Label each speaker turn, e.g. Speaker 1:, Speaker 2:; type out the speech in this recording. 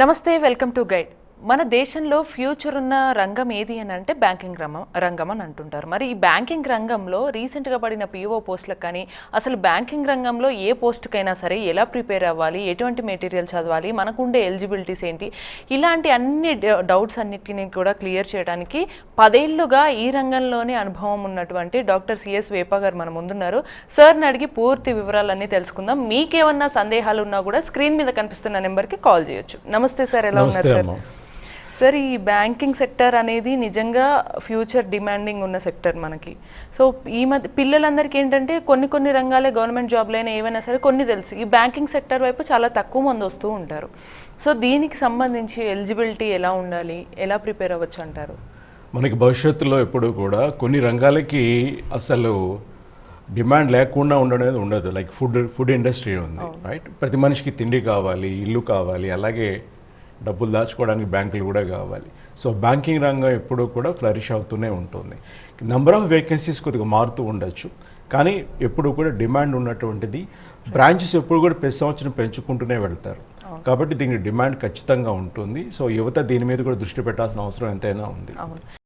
Speaker 1: నమస్తే, welcome to guide. మన దేశంలో ఫ్యూచర్ ఉన్న రంగం ఏది అని అంటే బ్యాంకింగ్ రంగం అని అంటుంటారు. మరి ఈ బ్యాంకింగ్ రంగంలో రీసెంట్గా పడిన పిఓ పోస్టులకు కానీ అసలు బ్యాంకింగ్ రంగంలో ఏ పోస్టుకైనా సరే ఎలా ప్రిపేర్ అవ్వాలి, ఎటువంటి మెటీరియల్ చదవాలి, మనకుండే ఎలిజిబిలిటీస్ ఏంటి, ఇలాంటి అన్ని డౌట్స్ అన్నిటిని కూడా క్లియర్ చేయడానికి 10 ఏళ్లుగా ఈ రంగంలోనే అనుభవం ఉన్నటువంటి డాక్టర్ సిఎస్ వేప గారు మన ముందున్నారు. సార్ని అడిగి పూర్తి వివరాలన్నీ తెలుసుకుందాం. మీకేమన్నా సందేహాలు ఉన్నా కూడా స్క్రీన్ మీద కనిపిస్తున్న నెంబర్కి కాల్ చేయొచ్చు. నమస్తే సార్, ఎలా ఉన్నారు సార్? సార్, ఈ బ్యాంకింగ్ సెక్టర్ అనేది నిజంగా ఫ్యూచర్ డిమాండింగ్ ఉన్న సెక్టర్ మనకి. సో ఈ మధ్య పిల్లలందరికీ ఏంటంటే కొన్ని రంగాలే గవర్నమెంట్ జాబ్లైనా ఏవైనా సరే కొన్ని తెలుసు. ఈ బ్యాంకింగ్ సెక్టర్ వైపు చాలా తక్కువ మంది వస్తూ ఉంటారు. సో దీనికి సంబంధించి ఎలిజిబిలిటీ ఎలా ఉండాలి, ఎలా ప్రిపేర్ అవ్వచ్చు అంటారు?
Speaker 2: మనకి భవిష్యత్తులో ఎప్పుడు కూడా కొన్ని రంగాలకి అసలు డిమాండ్ లేకుండా ఉండడం ఉండదు. లైక్ ఫుడ్ ఇండస్ట్రీ ఉంది, రైట్? ప్రతి మనిషికి తిండి కావాలి, ఇల్లు కావాలి, అలాగే డబ్బులు దాచుకోవడానికి బ్యాంకులు కూడా కావాలి. సో బ్యాంకింగ్ రంగం ఎప్పుడూ కూడా ఫ్లరిష్ అవుతూనే ఉంటుంది. నెంబర్ ఆఫ్ వేకెన్సీస్ కొద్దిగా మారుతూ ఉండొచ్చు, కానీ ఎప్పుడు కూడా డిమాండ్ ఉన్నటువంటిది. బ్రాంచెస్ ఎప్పుడు కూడా ప్రతి సంవత్సరం పెంచుకుంటూనే వెళ్తారు, కాబట్టి దీనికి డిమాండ్ ఖచ్చితంగా ఉంటుంది. సో యువత దీని మీద కూడా దృష్టి పెట్టాల్సిన అవసరం ఎంతైనా ఉంది.